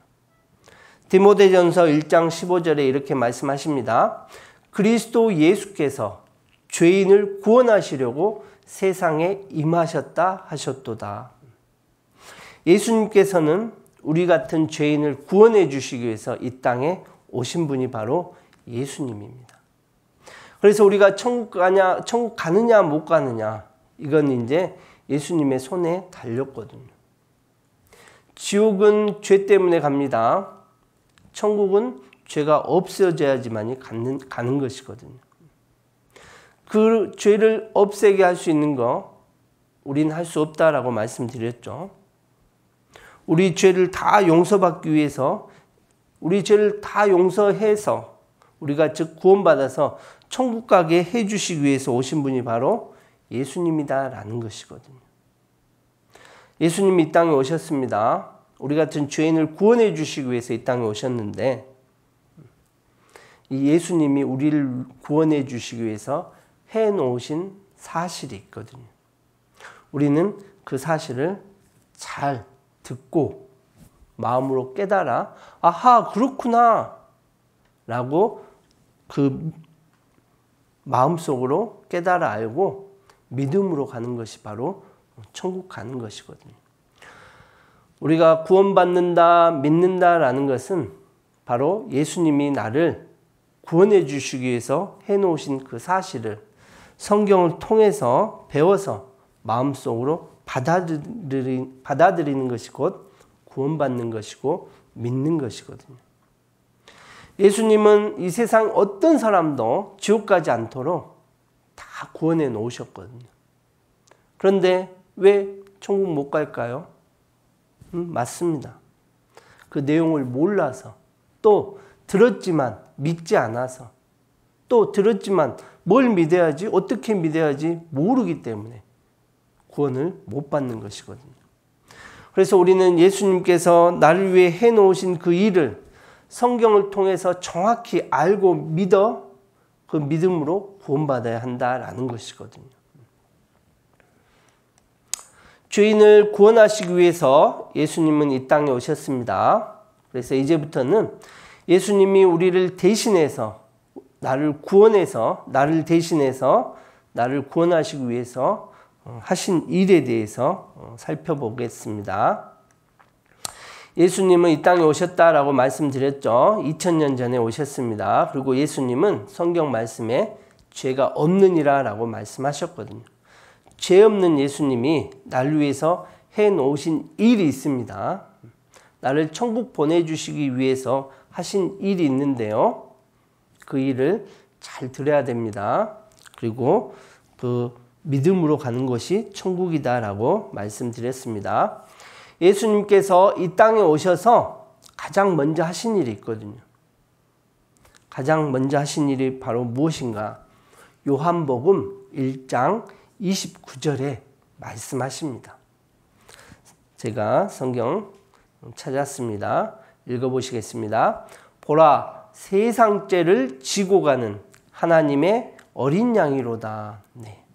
디모데전서 1장 15절에 이렇게 말씀하십니다. 그리스도 예수께서 죄인을 구원하시려고 세상에 임하셨다 하셨도다. 예수님께서는 우리 같은 죄인을 구원해 주시기 위해서 이 땅에 오신 분이 바로 예수님입니다. 그래서 우리가 천국 가느냐 못 가느냐 이건 이제 예수님의 손에 달렸거든요. 지옥은 죄 때문에 갑니다. 천국은 죄가 없어져야지만이 가는 것이거든요. 그 죄를 없애게 할 수 있는 거 우리는 할 수 없다라고 말씀드렸죠. 우리 죄를 다 용서받기 위해서 우리 죄를 다 용서해서 우리가 즉 구원받아서 천국 가게 해주시기 위해서 오신 분이 바로 예수님이다라는 것이거든요. 예수님이 이 땅에 오셨습니다. 우리 같은 죄인을 구원해 주시기 위해서 이 땅에 오셨는데 이 예수님이 우리를 구원해 주시기 위해서 해놓으신 사실이 있거든요. 우리는 그 사실을 잘 듣고 마음으로 깨달아 아하 그렇구나 라고 그 마음속으로 깨달아 알고 믿음으로 가는 것이 바로 천국 가는 것이거든요. 우리가 구원받는다, 믿는다라는 것은 바로 예수님이 나를 구원해 주시기 위해서 해놓으신 그 사실을 성경을 통해서 배워서 마음속으로 받아들이는 것이 곧 구원받는 것이고 믿는 것이거든요. 예수님은 이 세상 어떤 사람도 지옥 가지 않도록 다 구원해 놓으셨거든요. 그런데 왜 천국 못 갈까요? 맞습니다. 그 내용을 몰라서, 또 들었지만 믿지 않아서, 또 들었지만 뭘 믿어야지, 어떻게 믿어야지 모르기 때문에 구원을 못 받는 것이거든요. 그래서 우리는 예수님께서 나를 위해 해놓으신 그 일을 성경을 통해서 정확히 알고 믿어 그 믿음으로 구원받아야 한다라는 것이거든요. 죄인을 구원하시기 위해서 예수님은 이 땅에 오셨습니다. 그래서 이제부터는 예수님이 우리를 대신해서 나를 대신해서 나를 구원하시기 위해서 하신 일에 대해서 살펴보겠습니다. 예수님은 이 땅에 오셨다라고 말씀드렸죠. 2000년 전에 오셨습니다. 그리고 예수님은 성경 말씀에 죄가 없느니라 라고 말씀하셨거든요. 죄 없는 예수님이 나를 위해서 해놓으신 일이 있습니다. 나를 천국 보내주시기 위해서 하신 일이 있는데요. 그 일을 잘 들어야 됩니다. 그리고 그 믿음으로 가는 것이 천국이다라고 말씀드렸습니다. 예수님께서 이 땅에 오셔서 가장 먼저 하신 일이 있거든요. 가장 먼저 하신 일이 바로 무엇인가? 요한복음 1장 29절에 말씀하십니다. 제가 성경 찾았습니다. 읽어보시겠습니다. 보라, 세상 죄를 지고 가는 하나님의 어린 양이로다. 네.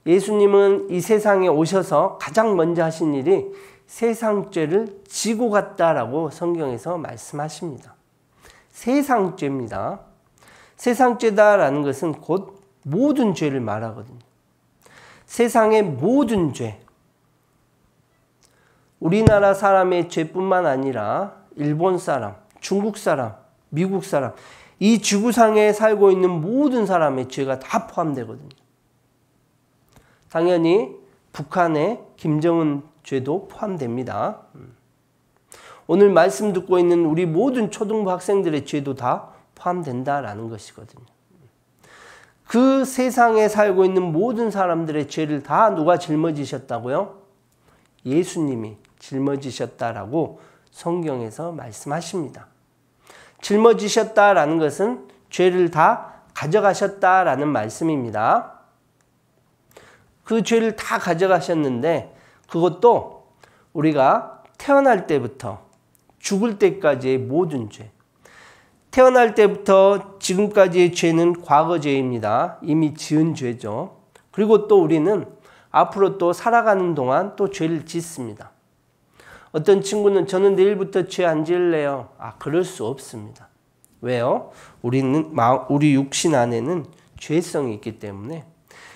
예수님은 이 세상에 오셔서 가장 먼저 하신 일이 세상 죄를 지고 갔다라고 성경에서 말씀하십니다. 세상 죄입니다. 세상 죄다라는 것은 곧 모든 죄를 말하거든요. 세상의 모든 죄, 우리나라 사람의 죄뿐만 아니라 일본 사람, 중국 사람, 미국 사람, 이 지구상에 살고 있는 모든 사람의 죄가 다 포함되거든요. 당연히 북한의 김정은 죄도 포함됩니다. 오늘 말씀 듣고 있는 우리 모든 초등부 학생들의 죄도 다 포함된다라는 것이거든요. 그 세상에 살고 있는 모든 사람들의 죄를 다 누가 짊어지셨다고요? 예수님이 짊어지셨다라고 성경에서 말씀하십니다. 짊어지셨다라는 것은 죄를 다 가져가셨다라는 말씀입니다. 그 죄를 다 가져가셨는데 그것도 우리가 태어날 때부터 죽을 때까지의 모든 죄, 태어날 때부터 지금까지의 죄는 과거죄입니다. 이미 지은 죄죠. 그리고 또 우리는 앞으로 또 살아가는 동안 또 죄를 짓습니다. 어떤 친구는 저는 내일부터 죄 안 지을래요. 그럴 수 없습니다. 왜요? 우리 육신 안에는 죄성이 있기 때문에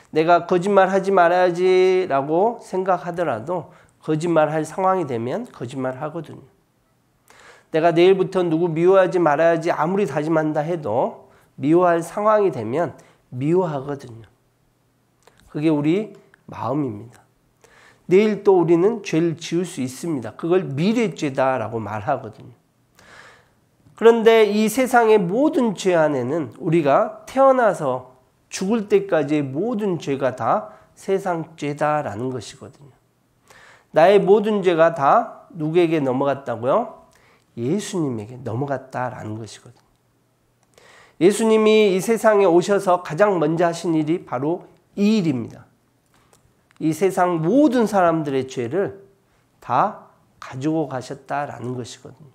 내가 거짓말하지 말아야지 라고 생각하더라도 거짓말할 상황이 되면 거짓말하거든요. 내가 내일부터 누구 미워하지 말아야지 아무리 다짐한다 해도 미워할 상황이 되면 미워하거든요. 그게 우리 마음입니다. 내일 또 우리는 죄를 지을 수 있습니다. 그걸 미래죄다라고 말하거든요. 그런데 이 세상의 모든 죄 안에는 우리가 태어나서 죽을 때까지의 모든 죄가 다 세상 죄다라는 것이거든요. 나의 모든 죄가 다 누구에게 넘어갔다고요? 예수님에게 넘어갔다라는 것이거든요. 예수님이 이 세상에 오셔서 가장 먼저 하신 일이 바로 이 일입니다. 이 세상 모든 사람들의 죄를 다 가지고 가셨다라는 것이거든요.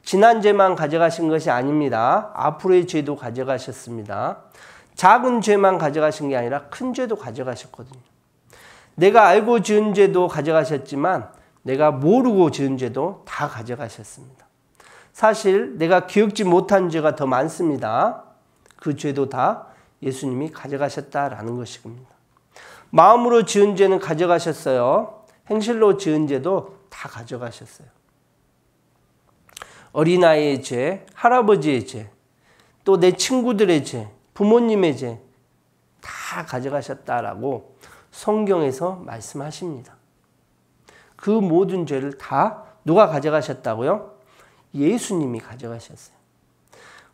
지난 죄만 가져가신 것이 아닙니다. 앞으로의 죄도 가져가셨습니다. 작은 죄만 가져가신 게 아니라 큰 죄도 가져가셨거든요. 내가 알고 지은 죄도 가져가셨지만 내가 모르고 지은 죄도 다 가져가셨습니다. 사실 내가 기억지 못한 죄가 더 많습니다. 그 죄도 다 예수님이 가져가셨다라는 것입니다. 마음으로 지은 죄는 가져가셨어요. 행실로 지은 죄도 다 가져가셨어요. 어린아이의 죄, 할아버지의 죄, 또 내 친구들의 죄, 부모님의 죄 다 가져가셨다라고 성경에서 말씀하십니다. 그 모든 죄를 다 누가 가져가셨다고요? 예수님이 가져가셨어요.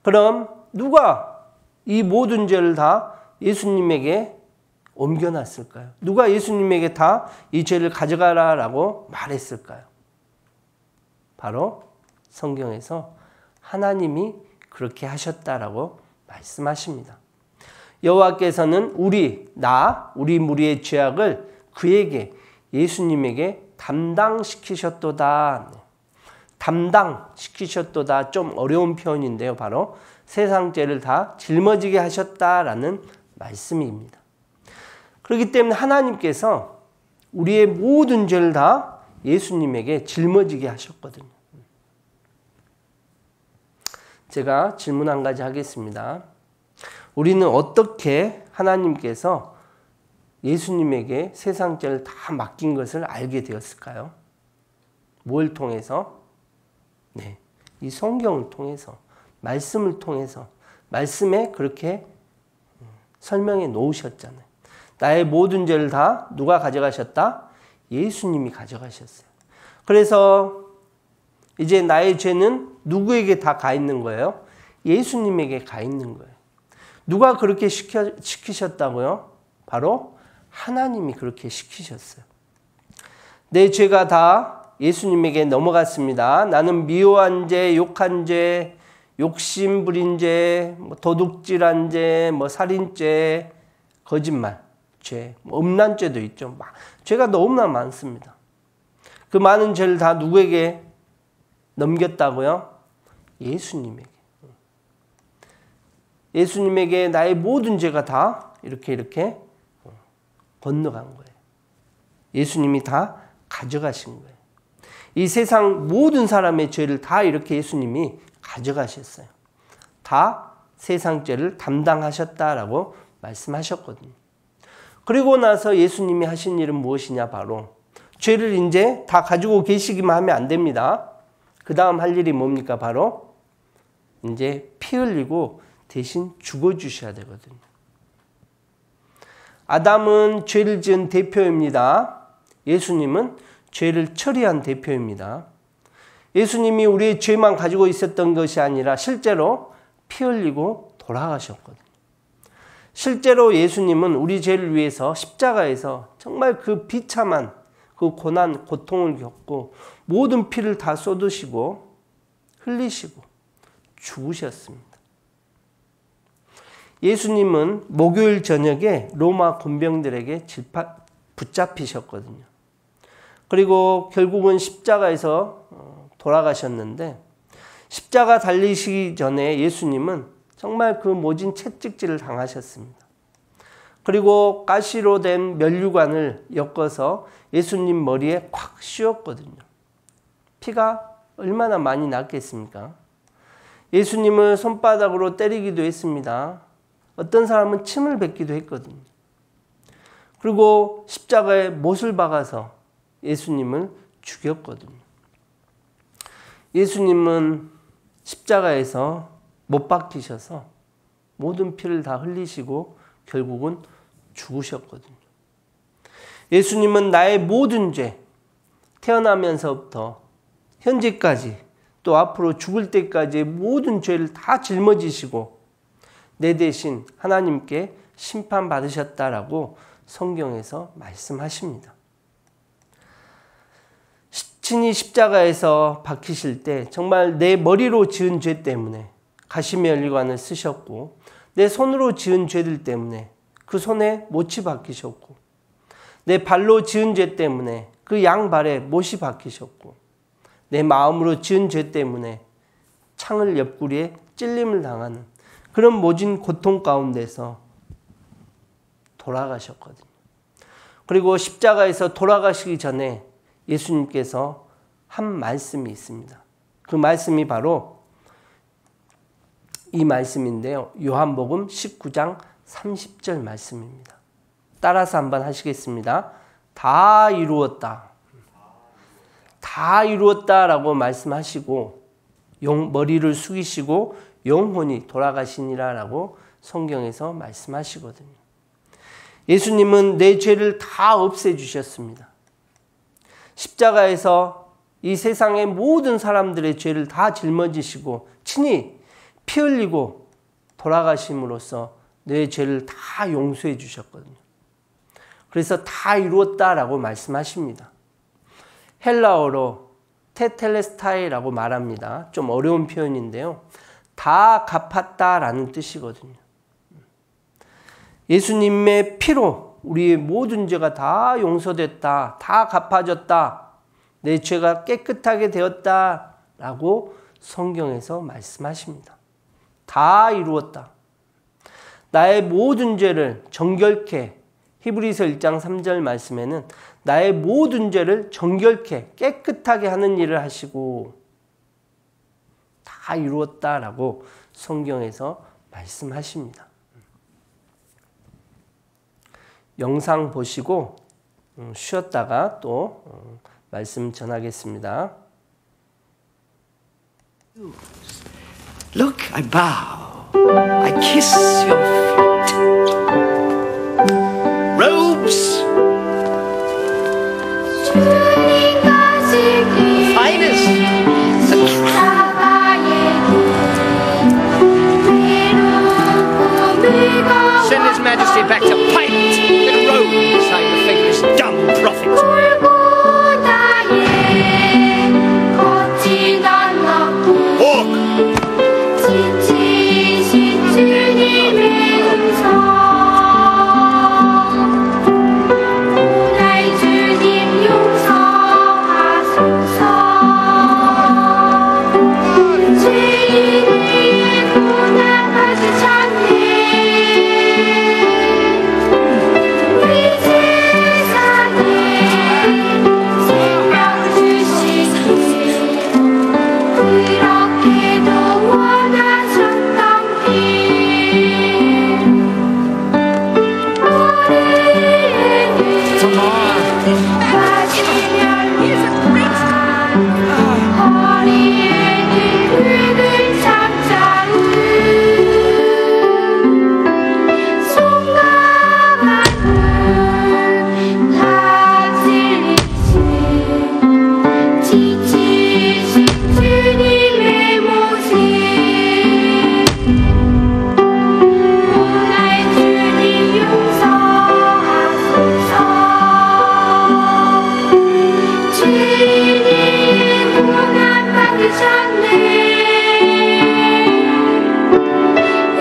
그럼 누가 이 모든 죄를 다 예수님에게 옮겨놨을까요? 누가 예수님에게 다 이 죄를 가져가라라고 말했을까요? 바로 성경에서 하나님이 그렇게 하셨다라고 말씀하십니다. 여호와께서는 우리 무리의 죄악을 그에게 예수님에게 담당시키셨도다. 담당시키셨도다. 좀 어려운 표현인데요. 바로 세상 죄를 다 짊어지게 하셨다라는 말씀입니다. 그렇기 때문에 하나님께서 우리의 모든 죄를 다 예수님에게 짊어지게 하셨거든요. 제가 질문 한 가지 하겠습니다. 우리는 어떻게 하나님께서 예수님에게 세상 죄를 다 맡긴 것을 알게 되었을까요? 뭘 통해서? 네, 이 성경을 통해서, 말씀을 통해서, 말씀에 그렇게 설명해 놓으셨잖아요. 나의 모든 죄를 다 누가 가져가셨다? 예수님이 가져가셨어요. 그래서 이제 나의 죄는 누구에게 다 가 있는 거예요? 예수님에게 가 있는 거예요. 누가 그렇게 시키셨다고요? 바로 하나님이 그렇게 시키셨어요. 내 죄가 다 예수님에게 넘어갔습니다. 나는 미워한 죄, 욕한 죄, 욕심 부린 죄, 도둑질한 죄, 살인죄, 거짓말 죄, 음란죄도 있죠. 죄가 너무나 많습니다. 그 많은 죄를 다 누구에게 넘겼다고요? 예수님에게. 예수님에게 나의 모든 죄가 다 이렇게 건너간 거예요. 예수님이 다 가져가신 거예요. 이 세상 모든 사람의 죄를 다 이렇게 예수님이 가져가셨어요. 다 세상 죄를 담당하셨다라고 말씀하셨거든요. 그리고 나서 예수님이 하신 일은 무엇이냐? 바로 죄를 이제 다 가지고 계시기만 하면 안 됩니다. 그 다음 할 일이 뭡니까? 바로 이제 피 흘리고 대신 죽어주셔야 되거든요. 아담은 죄를 지은 대표입니다. 예수님은 죄를 처리한 대표입니다. 예수님이 우리의 죄만 가지고 있었던 것이 아니라 실제로 피 흘리고 돌아가셨거든요. 실제로 예수님은 우리 죄를 위해서 십자가에서 정말 그 비참한 그 고난, 고통을 겪고 모든 피를 다 쏟으시고 흘리시고 죽으셨습니다. 예수님은 목요일 저녁에 로마 군병들에게 붙잡히셨거든요. 그리고 결국은 십자가에서 돌아가셨는데 십자가 달리시기 전에 예수님은 정말 그 모진 채찍질을 당하셨습니다. 그리고 가시로 된 면류관을 엮어서 예수님 머리에 콱 씌웠거든요. 피가 얼마나 많이 났겠습니까? 예수님을 손바닥으로 때리기도 했습니다. 어떤 사람은 침을 뱉기도 했거든요. 그리고 십자가에 못을 박아서 예수님을 죽였거든요. 예수님은 십자가에서 못 박히셔서 모든 피를 다 흘리시고 결국은 죽으셨거든요. 예수님은 나의 모든 죄, 태어나면서부터 현재까지 또 앞으로 죽을 때까지의 모든 죄를 다 짊어지시고 내 대신 하나님께 심판받으셨다라고 성경에서 말씀하십니다. 친히 십자가에서 박히실 때 정말 내 머리로 지은 죄 때문에 가시면류관을 쓰셨고 내 손으로 지은 죄들 때문에 그 손에 못이 박히셨고 내 발로 지은 죄 때문에 그 양발에 못이 박히셨고 내 마음으로 지은 죄 때문에 창을 옆구리에 찔림을 당하는 그런 모진 고통 가운데서 돌아가셨거든요. 그리고 십자가에서 돌아가시기 전에 예수님께서 한 말씀이 있습니다. 그 말씀이 바로 이 말씀인데요. 요한복음 19장 30절 말씀입니다. 따라서 한번 하시겠습니다. 다 이루었다. 다 이루었다라고 말씀하시고 머리를 숙이시고 영혼이 돌아가시니라라고 성경에서 말씀하시거든요. 예수님은 내 죄를 다 없애주셨습니다. 십자가에서 이 세상의 모든 사람들의 죄를 다 짊어지시고 친히 피 흘리고 돌아가심으로써 내 죄를 다 용서해 주셨거든요. 그래서 다 이루었다라고 말씀하십니다. 헬라어로 테텔레스타이라고 말합니다. 좀 어려운 표현인데요. 다 갚았다라는 뜻이거든요. 예수님의 피로 우리의 모든 죄가 다 용서됐다. 다 갚아졌다. 내 죄가 깨끗하게 되었다라고 성경에서 말씀하십니다. 다 이루었다. 나의 모든 죄를 정결케 히브리서 1장 3절 말씀에는 나의 모든 죄를 정결케 깨끗하게 하는 일을 하시고 다 이루었다라고 성경에서 말씀하십니다. 영상 보시고 쉬었다가 또 말씀 전하겠습니다. Look, I bow. I kiss your feet. Robes. Finest. Send His Majesty back to Pilate with robes like the famous dumb prophet. Walk.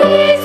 이